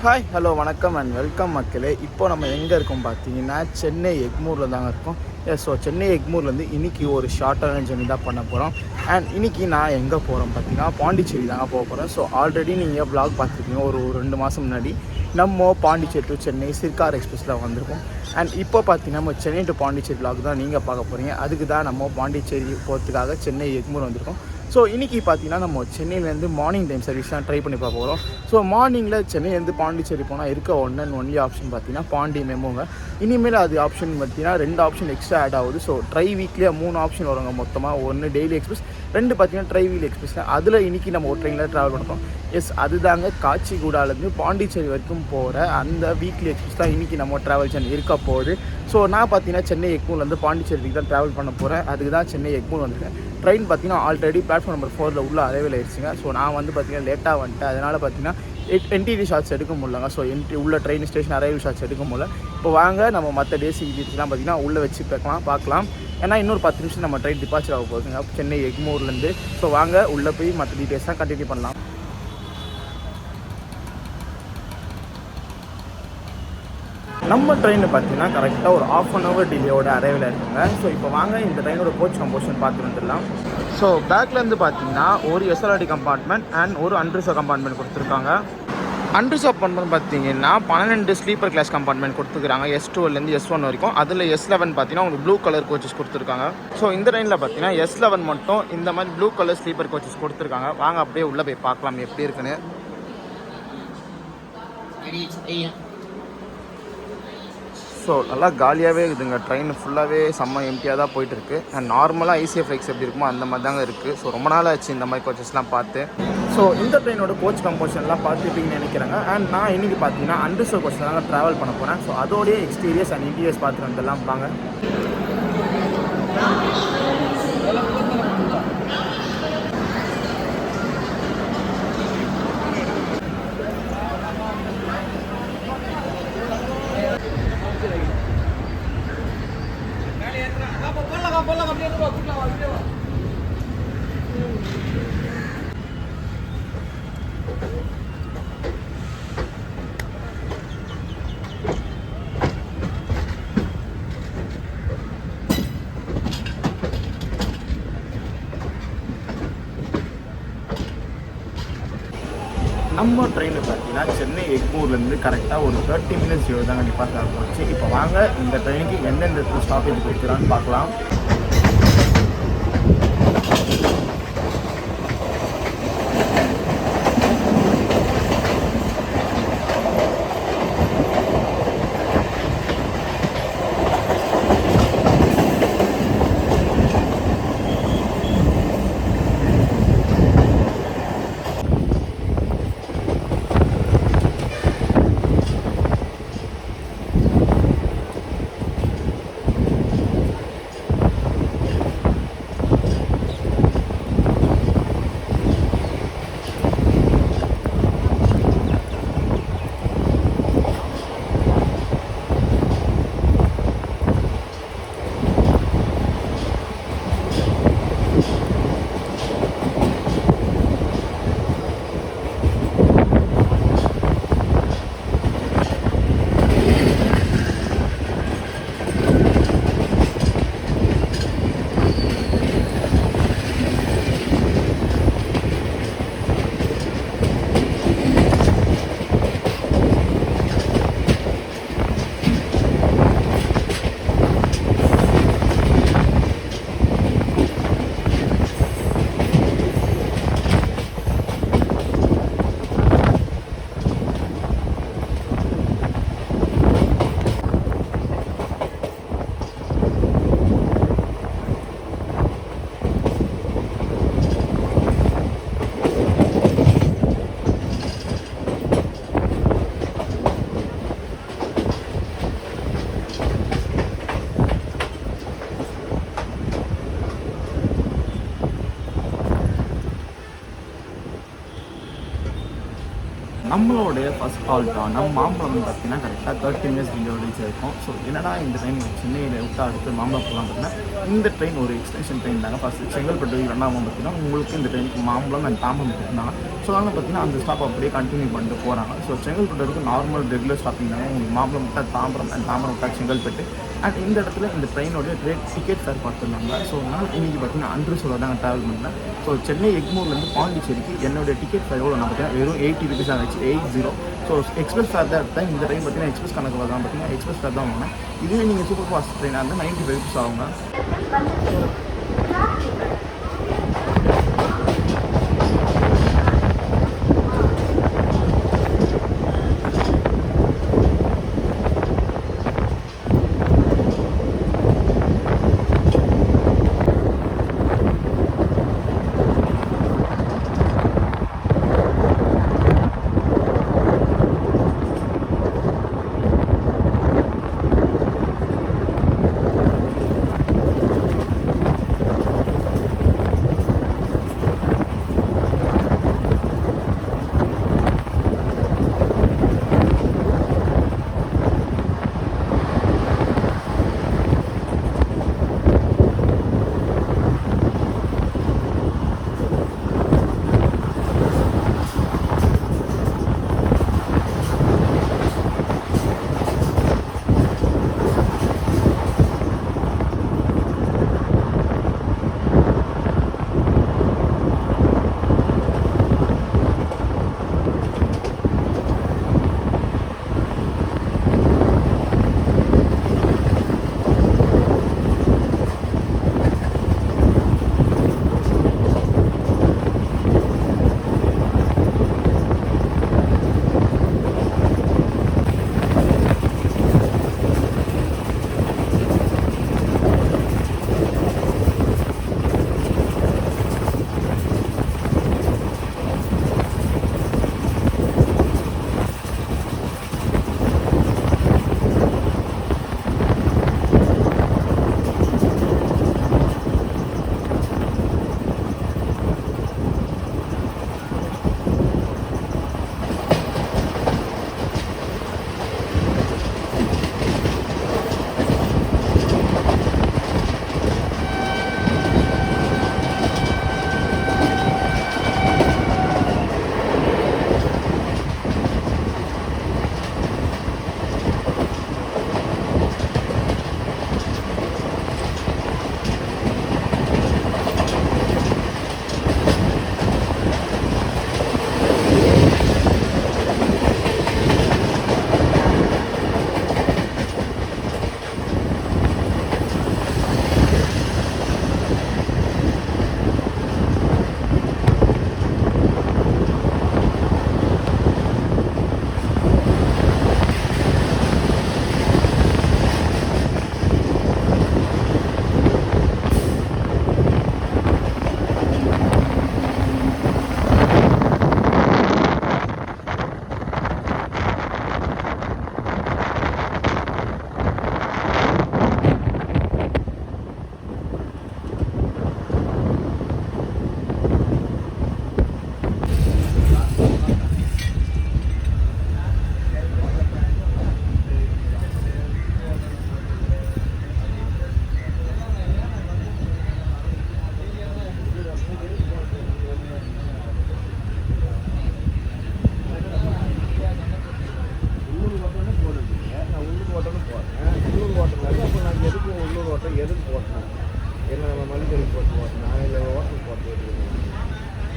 Hi hello வணக்கம் and welcome மக்களே. இப்போ நம்ம எங்கே இருக்கோம் பார்த்தீங்கன்னா சென்னை எக்மூரில் தாங்க இருக்கோம். ஸோ சென்னை எக்மூர்லேருந்து இன்றைக்கி ஒரு ஷார்ட்டான ஜர்னி தான் பண்ண போகிறோம். அண்ட் இன்றைக்கி நான் எங்கே போகிறோம் பார்த்தீங்கன்னா பாண்டிச்சேரி தாங்க போக போகிறேன். ஸோ ஆல்ரெடி நீங்கள் வ்ளாக் பார்த்துருக்கீங்க ஒரு 2 மாதம் முன்னாடி நம்ம பாண்டிச்சேரி டு சென்னை சிர்கார் எக்ஸ்பிரஸில் வந்திருக்கோம். அண்ட் இப்போ பார்த்தீங்கன்னா நம்ம சென்னை டு பாண்டிச்சேரி வ்ளாக் தான் நீங்கள் பார்க்க போகிறீங்க. அதுக்கு தான் நம்ம பாண்டிச்சேரி போகிறதுக்காக சென்னை எக்மூர் வந்திருக்கோம். ஸோ இன்றைக்கி பார்த்தீங்கன்னா நம்ம சென்னையிலேருந்து மார்னிங் டைம் சர்வீஸ் தான் ட்ரை பண்ணி பார்க்க போகிறோம். ஸோ மார்னிங்கில் சென்னையிலேருந்து பாண்டிச்சேரி போனால் இருக்க ஒன்லி ஆப்ஷன் பார்த்தீங்கன்னா பாண்டி மெமோங்க. இனிமேல் அது ஆப்ஷன் பார்த்தீங்கன்னா 2 ஆப்ஷன் எக்ஸ்ட்ரா ஆட் ஆகுது. ஸோ ட்ரை வீக்லியாக 3 ஆப்ஷன் வருவாங்க மொத்தமாக. 1 டெய்லி எக்ஸ்பிரஸ், 2 பார்த்தீங்கன்னா ட்ரை வீல் எக்ஸ்பிரஸ். அதில் இன்றைக்கி நம்ம ஒரு ட்ரெயினில் ட்ராவல் பண்ணுறோம். எஸ், அதுதாங்க காச்சிகுடாலேருந்து பாண்டிச்சேரி வரைக்கும் போகிற அந்த வீக்லி எக்ஸ்பிரஸ் தான் இன்றைக்கி நம்ம ட்ராவல் சேனல் இருக்க போகுது. ஸோ நான் பார்த்தீங்கன்னா சென்னை எக்மூர்லேருந்து பாண்டிச்சேரிக்கு தான் ட்ராவல் பண்ண போகிறேன். அதுக்கு தான் சென்னை எக்மூர் வந்திருக்கேன். ட்ரெயின் பார்த்தீங்கன்னா ஆல்ரெடி பிளாட்ஃபார்ம் நம்பர் 4 உள்ள அரைவல் ஆயிடுச்சுங்க. ஸோ நான் பார்த்தீங்கன்னா லேட்டாக வந்துட்டேன். அதனால் பார்த்தீங்கன்னா என்டிடி ஷார்ட்ஸ் எடுக்க முடியலங்க. ஸோ உள்ள ட்ரெயின் ஸ்டேஷன் அரைவல் ஷார்ட்ஸ் எடுக்க முடியல. இப்போ வாங்க நம்ம மற்ற டேசி டீட்டெயில்ஸ்லாம் பார்த்தீங்கன்னா உள்ளே வச்சு பார்க்கலாம். ஏன்னா இன்னொரு 10 நிமிஷம் நம்ம ட்ரெயின் டிபார்ச்சர் ஆக போகுதுங்க சென்னை எக்மூர்லேருந்து. ஸோ வாங்க உள்ளே போய் மற்ற டீட்டெயில்ஸ்லாம் கண்டினியூ பண்ணலாம். நம்ம ட்ரெயின் பார்த்தீங்கன்னா கரெக்டாக ஒரு 1/2 hour டிலேயோட அரைவில் இருக்குங்க. ஸோ இப்போ வாங்க இந்த ட்ரெயினோட கோச் கம்போஷன் பார்த்து வந்துடலாம். ஸோ பேக்லேருந்து பார்த்தீங்கன்னா ஒரு எஸ்எல்ஆர்டி கம்பார்ட்மெண்ட் அண்ட் ஒரு அன்ரிசர்வ் கம்பார்ட்மெண்ட் கொடுத்துருக்காங்க. அன்ரிசர்வ் கம்பார்ட்மெண்ட் பார்த்தீங்கன்னா 12 ஸ்லீப்பர் கிளாஸ் கம்பார்ட்மெண்ட் கொடுத்துருக்காங்க. S12லேருந்து S1 வரைக்கும். அதில் S11 பார்த்தீங்கன்னா உங்களுக்கு ப்ளூ கலர் கோச்சஸ் கொடுத்துருக்காங்க. ஸோ இந்த ட்ரெயினில் பார்த்தீங்கன்னா S11 மட்டும் இந்த மாதிரி ப்ளூ கலர் ஸ்லீப்பர் கோச்சஸ் கொடுத்துருக்காங்க. வாங்க அப்படியே உள்ளே போய் பார்க்கலாம் எப்படி இருக்குன்னு. ஸோ நல்லா காலியாகவே இருக்குதுங்க. ட்ரெயின் ஃபுல்லாகவே செம்ம எம்டியாக தான் போயிட்டுருக்கு. அண்ட் நார்மலாக ஐசிஎஃப் ஃப்ளைட்ஸ் எப்படி இருக்குமோ அந்த மாதிரி தாங்க இருக்குது. ஸோ ரொம்ப நாள் ஆச்சு இந்த மாதிரி கோச்சஸ்லாம் பார்த்து. ஸோ இந்த ட்ரெயினோட கோச் கம்போஷன்லாம் பார்த்துப்பீங்கன்னு நினைக்கிறாங்க. அண்ட் நான் இன்றைக்கி பார்த்தீங்கன்னா அன்ரிசர்வ் கோச்சில் தாங்க ட்ராவல் பண்ண போகிறேன். ஸோ அதோடைய எக்ஸ்டீரியர்ஸ் அண்ட் இன்டீரியர்ஸ் பார்த்துட்டு வந்துடலாம் பாங்க. நம்ம ட்ரெயினில் பார்த்தீங்கன்னா சென்னை எக்மூர்லேருந்து கரெக்டாக ஒரு 30 minutes தாங்க டிபார்ட் போச்சு. இப்போ வாங்க இந்த ட்ரெயினுக்கு எந்தெந்த ஸ்டாப்பேஜ் கொடுக்குறான்னு பார்க்கலாம். நம்மளோடைய ஃபஸ்ட் ஹால்ட்டான மாம்பழம் பார்த்தீங்கன்னா கரெக்டாக 30 மினிட்ஸ் ரீச் ஆயிருக்கும். ஸோ என்னடா இந்த ட்ரெயின் சென்னையில் விட்டு அடுத்து மாம்பழம் போகலாம் பார்த்தீங்கன்னா இந்த ட்ரெயின் ஒரு எக்ஸ்டென்ஷன் ட்ரெயின் தாங்க. ஃபஸ்ட்டு செங்கல்பட்டு ரெண்டாவது பார்த்தீங்கன்னா உங்களுக்கு இந்த ட்ரெயினுக்கு மாம்பழம் அண்ட் தாம்பரம் இருந்தாங்க. ஸோ அதனால் பார்த்தீங்கன்னா அந்த ஸ்டாப் அப்படியே கண்டினியூ பண்ணிட்டு போகிறாங்க. ஸோ செங்கல்பட்டு வரைக்கும் நார்மல் ரெகுலர் ஸ்டாப்பிங் தாங்க. உங்களுக்கு மாம்பழம் விட்டால் தாம்பரம் அண்ட் தாம்பரம் விட்டால் செங்கல்பட்டு. அண்ட் இந்த இடத்துல இந்த ட்ரெயினோடைய டிக்கெட் ஃபேர் பார்த்துருந்தாங்க. ஸோ நான் இன்றைக்கி பார்த்தீங்கன்னா அன்று சொல்ல தாங்க ட்ராவல் பண்ணுறேன். ஸோ சென்னை எக்மூர்லேருந்து பாண்டிச்சேரிக்கு என்னுடைய டிக்கெட் ஃபேர் எவ்வளோ நான் பார்த்தீங்கன்னா வெறும் 80 rupees ஆகிடுச்சு, 80. ஸோ எக்ஸ்பிரஸ் ஃபேர் தான் எடுத்தேன். இந்த ட்ரெயின் பார்த்தீங்கன்னா எக்ஸ்பிரஸ் கணக்கு தான் பார்த்தீங்கன்னா எக்ஸ்பிரஸ் ஃபேர் தான் வாங்கினேன். இதுவே நீங்கள் சூப்பர் ஃபாஸ்ட் ட்ரெயினாக இருந்தால் 95 rupees ஆகுங்க.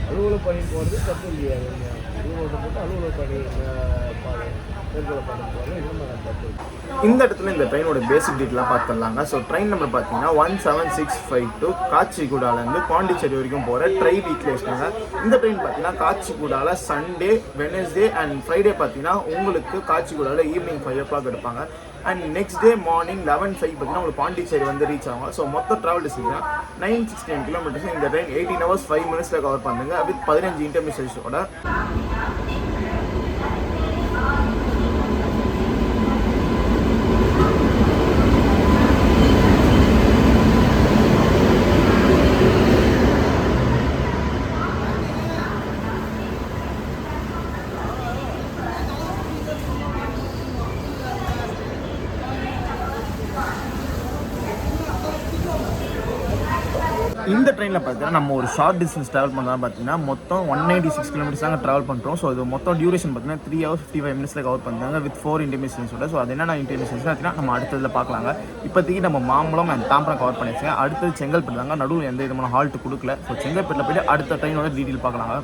அலுவலக பணி போகிறது தப்பு இல்லையா? அலுவலகம் போட்டு அலுவலக பணி மேற்கொள்ள பண்ண போகிறது இன்னும் தப்பு. இந்த இடத்துல இந்த ட்ரெயினோட பேசிக் டீட்டெயிலாக பார்த்துடலாங்க. ஸோ ட்ரெயின் நம்பர் பார்த்தீங்கன்னா 17652 காச்சிகுடாலேருந்து பாண்டிச்சேரி வரைக்கும் போகிற வீக்லி வச்சுட்டாங்க. இந்த ட்ரெயின் பார்த்தீங்கன்னா காச்சிகுடால சண்டே, வெனஸ்டே அண்ட் ஃப்ரைடே பார்த்தீங்கன்னா உங்களுக்கு காச்சிகுடால ஈவினிங் 5 o'clock எடுப்பாங்க. அண்ட் நெக்ஸ்ட் டே மார்னிங் 11:05 பார்த்தீங்கன்னா உங்களுக்கு பாண்டிச்சேரி வந்து ரீச் ஆகும். ஸோ மொத்த ட்ராவல் டிஸ்டன்ஸ் 969 kilometers. இந்த ட்ரெயின் 18 hours 5 minutes கவர் பண்ணுங்க வித் 15 இன்டர்மிஷன்ஸோட. இந்த ட்ரெயினில் பார்த்தீங்கன்னா நம்ம ஒரு ஷார்ட் டிஸ்டன்ஸ் ட்ராவல் பண்ணலாம். பார்த்தீங்கன்னா மொத்தம் 196 கிலோமீட்டர்ஸ் தாங்க ட்ராவல் பண்ணுறோம். ஸோ இது மொத்தம் டியூரேஷன் பார்த்தீங்கன்னா 3 hours 55 minutes கவர் பண்ணுறாங்க வித் 4 இன்டர்மிஷன்ஸோட. ஸோ அது என்னென்ன இன்டர்மிஷன்ஸ் பார்த்தீங்கன்னா நம்ம அடுத்ததில் பார்க்கலாங்க. இப்போதைக்கு நம்ம மாம்பழம் அண்ட் தாம்பரம் கவர் பண்ணிடுச்சுங்க. அடுத்தது செங்கல்பட்டு தாங்க. நடுவில் எந்த விதமான ஹால்ட்டு கொடுக்கல. ஸோ செங்கல்பட்டில் போய்ட்டு அடுத்த ட்ரெயினோட டீட்டெயில் பார்க்கலாங்க.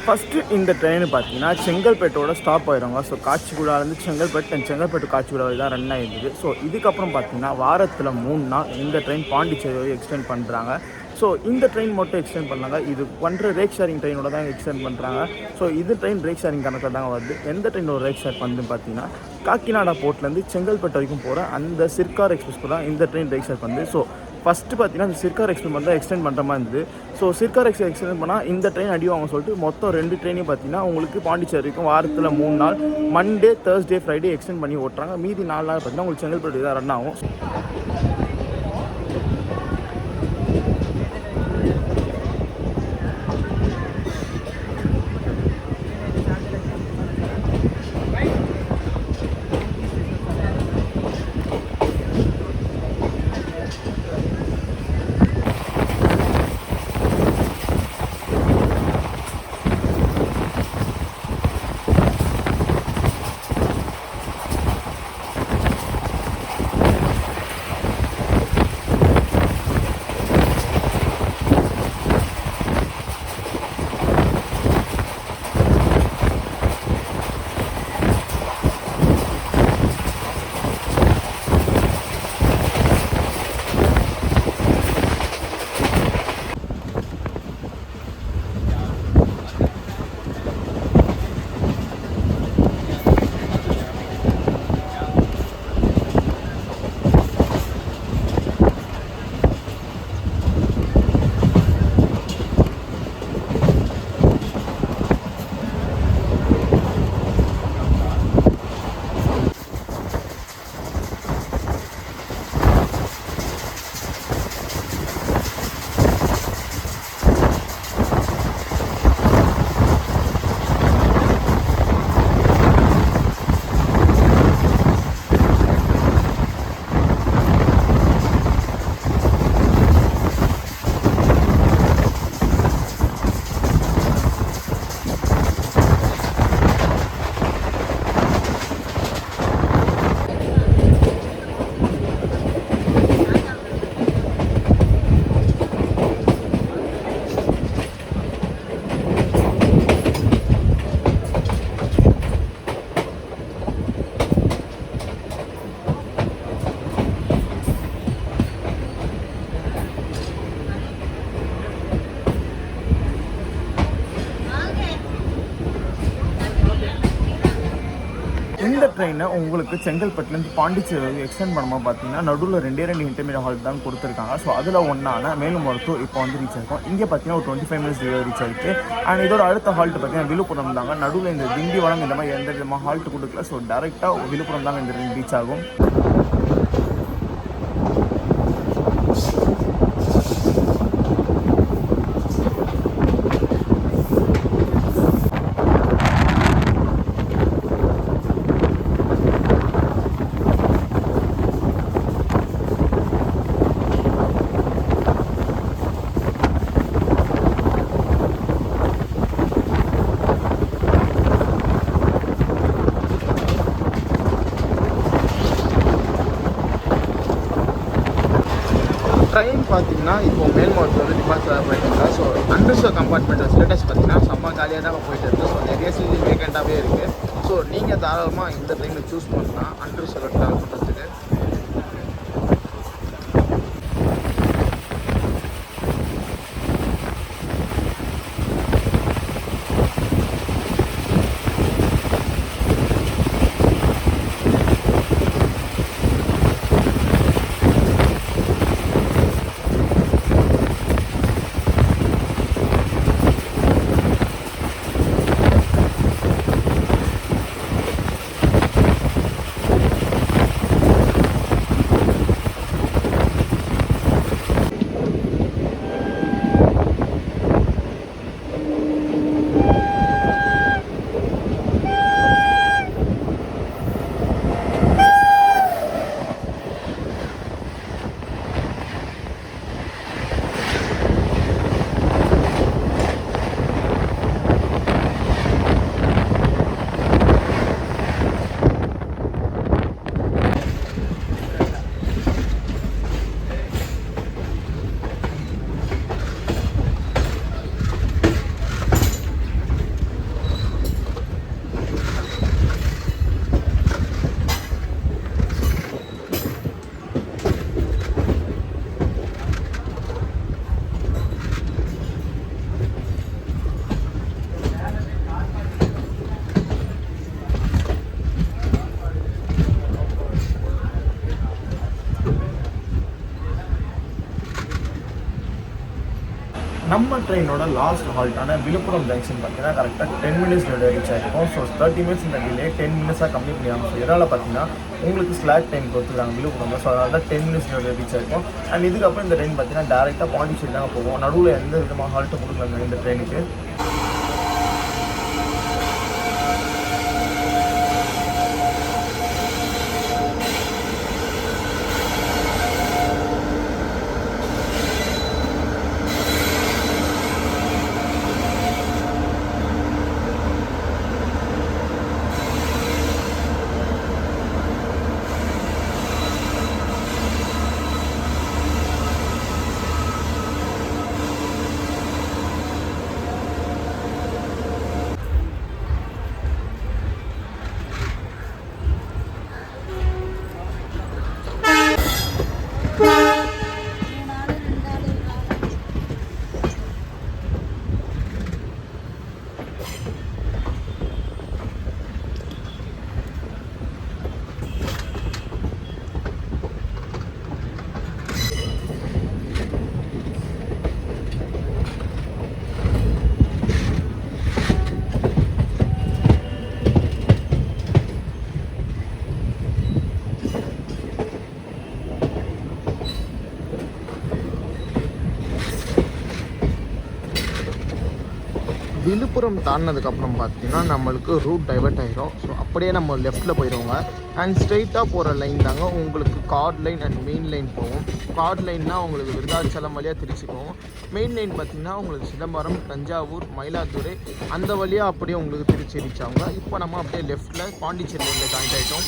ஃபஸ்ட்டு இந்த ட்ரெயின் பார்த்தீங்கன்னா செங்கல்பேட்டோட ஸ்டாப் ஆயிடுவாங்க. ஸோ காச்சிகுடாலேருந்து செங்கல்பேட்டு அண்ட் செங்கல்பேட்டு காச்சிகுடா தான் ரன் ஆகிடுது. ஸோ இதுக்கப்புறம் பார்த்தீங்கன்னா வாரத்தில் 3 நாள் இந்த ட்ரெயின் பாண்டிச்சேரி எக்ஸ்டெண்ட் பண்ணுறாங்க. ஸோ இந்த ட்ரெயின் மட்டும் எக்ஸ்டெண்ட் பண்ணாங்க. இது பண்ணுற ரேக் ஷேரிங் ட்ரெயினோட தான் எக்ஸ்டெண்ட் பண்ணுறாங்க. ஸோ இது ட்ரெயின் ரேக் ஷேரிங் கணக்கில் தாங்க வருது. எந்த ட்ரெயினோட ரேக் ஷேர் பண்ணுன்னு பார்த்தீங்கன்னா காக்கிநாடா போர்ட்லேருந்து செங்கல்பட்டு வரைக்கும் போகிற அந்த சிர்கார் எக்ஸ்பிரஸ் தான் இந்த ட்ரெயின் ரேக் ஷேர் பண்ணுது. ஸோ ஃபஸ்ட்டு பார்த்தீங்கன்னா இந்த சிர்கார் எக்ஸ்டெண்ட் தான் எக்ஸ்டெண்ட் பண்ணுற மாதிரி இருந்தது. ஸோ சிர்கார் எக்ஸ்டெண்ட் பண்ணால் இந்த ட்ரெயின் அடிவாங்க சொல்லிட்டு மொத்தம் 2 ட்ரெயினையும் பார்த்தீங்கன்னா உங்களுக்கு பாண்டிச்சேரி வரைக்கும் வாரத்தில் 3 நாள் மண்டே தேர்ஸ்டே ஃப்ரைடே எக்ஸ்டெண்ட் பண்ணி ஓட்டுறாங்க. மீதி 4 நாள் பார்த்தீங்கன்னா உங்களுக்கு செங்கல்பட்டு தான் ரன் ஆகும். ட்ரெயினை உங்களுக்கு செங்கல்பட்டுலேருந்து பாண்டிச்சேரி எக்ஸ்டெண்ட் பண்ணும்போது பார்த்தீங்கன்னா நடுவில் 2 இன்டர்மீடியட் ஹால்ட் தான் கொடுத்துருக்காங்க. ஸோ அதில் ஒன்றான மேலுமருத்தூர் இப்போ வந்து ரீச் ஆகிருக்கும். இங்கே பார்த்தீங்கன்னா ஒரு 25 மினிட்ஸ் ரீச் ஆகிருக்கு. அண்ட் இதோட அடுத்த ஹால்ட் பார்த்தீங்கன்னா விழுப்புரம் தாங்க. நடுவில் இந்த திண்டிவனம் இந்த மாதிரி எந்த விதமாக ஹால்ட் கொடுக்கல. ஸோ டேரெக்டாக விழுப்புரம் தாங்க இந்த ரீச் ஆகும். ட்ரெயின் பார்த்தீங்கன்னா இப்போ மேல்மருவத்தூர் வந்து டிபார்ச்சர் போயிட்டு ஸோ அண்டர்ஸ்டோர் கம்பார்ட்மெண்ட் ஸ்டேட்டஸ் பார்த்தீங்கன்னா செம்ம காலியாக தான் போயிட்டு இருக்குது. ஸோ நிறைய சீட் வேகண்ட்டாகவே இருக்குது. ஸோ நீங்கள் தாராளமாக இந்த ட்ரெயினை சூஸ் பண்ணலாம் அண்டர்ஸ்டோர் ட்ராவல் பண்ணுறதுக்கு. நம்ம ட்ரெயினோட லாஸ்ட் ஹால்ட்டான விழுப்புரம் ஜங்ஷன் பார்த்தீங்கன்னா கரெக்டாக 10 மினிட்ஸ் ரீச் ஆகிருக்கும். ஸோ 30 மினிட்ஸ் இந்த டிலே 10 மினிட்ஸாக கம்மி பண்ணியாகும். ஸோ இதனால் பார்த்தீங்கன்னா உங்களுக்கு ஸ்லாக் டைம் கொடுத்துருக்காங்க விழுப்புரம். ஸோ அதனால தான் 10 மினிட்ஸ் ரீச் ஆகிருக்கும். அண்ட் இதுக்கப்புறம் இந்த ட்ரெயின் பார்த்தீங்கன்னா டேரெக்டாக பாண்டிச்சேரி தாங்க போகும். நடுவில் எந்த விதமாக ஹால்ட்டு கொடுக்கலாங்க இந்த ட்ரெயினுக்கு. விழுப்புரம் தாண்டினதுக்கப்புறம் பார்த்தீங்கன்னா நம்மளுக்கு ரூட் டைவர்ட் ஆகிடும். ஸோ அப்படியே நம்ம லெஃப்ட்டில் போயிடுவோங்க. அண்ட் ஸ்ட்ரெயிட்டாக போகிற லைன் தாங்க உங்களுக்கு card line and main line போகும். கார்ட் லைன்னா உங்களுக்கு விருதாச்சலம் வழியாக திருச்சி போகும். மெயின் லைன் பார்த்திங்கன்னா உங்களுக்கு சிதம்பரம், தஞ்சாவூர், மயிலாடுதுறை அந்த வழியாக அப்படியே உங்களுக்கு திருச்சி ரீச் ஆகுங்க. இப்போ நம்ம அப்படியே லெஃப்ட்டில் பாண்டிச்சேரி லைனில் ஜாயின்ட் ஆகிட்டோம்.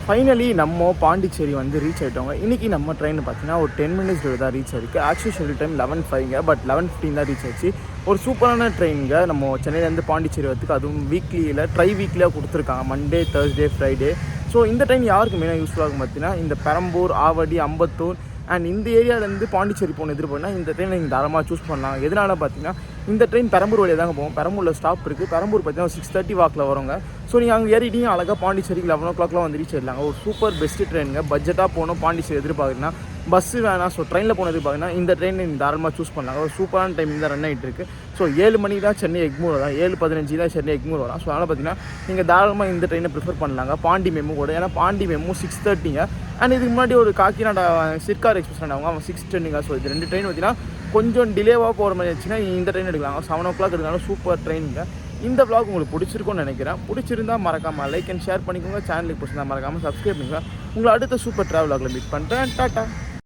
ஃபைனலி நம்ம பாண்டிச்சேரி வந்து ரீச் ஆகிட்டோங்க. இன்றைக்கி நம்ம ட்ரெயின் பார்த்தீங்கன்னா ஒரு 10 மினிட்ஸ் தான் ரீச் ஆகிருக்கு. ஆக்சுவல் ஷெட்யூல் டைம் 11:05 பட் 11:15 தான் ரீச் ஆச்சு. ஒரு சூப்பரான ட்ரெயினுங்க நம்ம சென்னையிலேருந்து பாண்டிச்சேரி வரதுக்கு, அதுவும் வீக்லியில் வீக்லியாக கொடுத்துருக்காங்க, மண்டே தேர்ஸ்டே ஃப்ரைடே. ஸோ இந்த ட்ரெயின் யாருக்கு மெயினாக யூஸ்ஃபுல்லாக இருக்கும் பார்த்தீங்கன்னா, இந்த பெரம்பூர், ஆவடி, அம்பத்தூர் அண்ட் இந்த ஏரியாவிலேருந்து பாண்டிச்சேரி போகணும் எதிர்பார்த்தா இந்த ட்ரெயினை நீங்கள் தாராளமாக சூஸ் பண்ணலாம். எதனால் பார்த்தீங்கன்னா, இந்த ட்ரெயின் பெரம்பூர் வழியாக தாங்க போகும். பெரம்பூரில் ஸ்டாப் இருக்குது. பெரம்பூர் பார்த்தீங்கன்னா 6:30 வாக்கில் வருங்க. ஸோ நீங்கள் அங்கே ஏறிட்டீங்க அழகாக பாண்டிச்சேரிக்கு 11 o'clockலாம் வந்து ரீச் ஆகிடலாங்க. ஒரு சூப்பர் பெஸ்ட்டு ட்ரெயினுங்க. பட்ஜெட்டாக போகணும் பாண்டிச்சேரி எதிர்பார்க்குறீங்கன்னா, பஸ்ஸு வேணாம், ஸோ ட்ரெயினில் போனது பார்த்தீங்கன்னா இந்த ட்ரெயின் நீங்கள் தாராளமாக சூஸ் பண்ணலாங்க. ஒரு சூப்பரான டைமிங் தான் ரன் ஆகிட்டு இருக்குது. ஸோ 7 மணிக்கு தான் சென்னை எக்மூர் வரும், 7:15 தான் சென்னை எக்மூர் வரும். ஸோ அதனால் பார்த்தீங்கன்னா நீங்கள் தாராளமாக இந்த ட்ரெயினை ப்ரிஃபர் பண்ணலாங்க, பாண்டி மெமு கூட. ஏன்னா பாண்டி மெமு 6:30ங்க. அண்ட் இதுக்கு முன்னாடி ஒரு காக்கிநாடா சிற்கார் எக்ஸ்பிரஸ் அவங்க 6:10ங்க. ஸோ இது 2 ட்ரெயின் பார்த்தீங்கன்னா கொஞ்சம் டிலேவாக போகிற மாதிரி இருந்துச்சுன்னா இந்த ட்ரெயின் எடுக்கலாம். 7 o'clock எடுக்கலாம். சூப்பர் ட்ரெயினுங்க. இந்த vlog உங்களுக்கு பிடிச்சிருக்கும்னு நினைக்கிறேன். பிடிச்சிருந்தால் மறக்காமல் லைக் அண்ட் ஷேர் பண்ணிக்கோங்க. சேனலுக்கு பிடிச்சிருந்தா மறக்காமல் சப்ஸ்கிரைப் பண்ணிக்கோங்க. உங்களை அடுத்த சூப்பர் ட்ராவல் vlogல மீட் பண்ணுறேன். டாட்டா.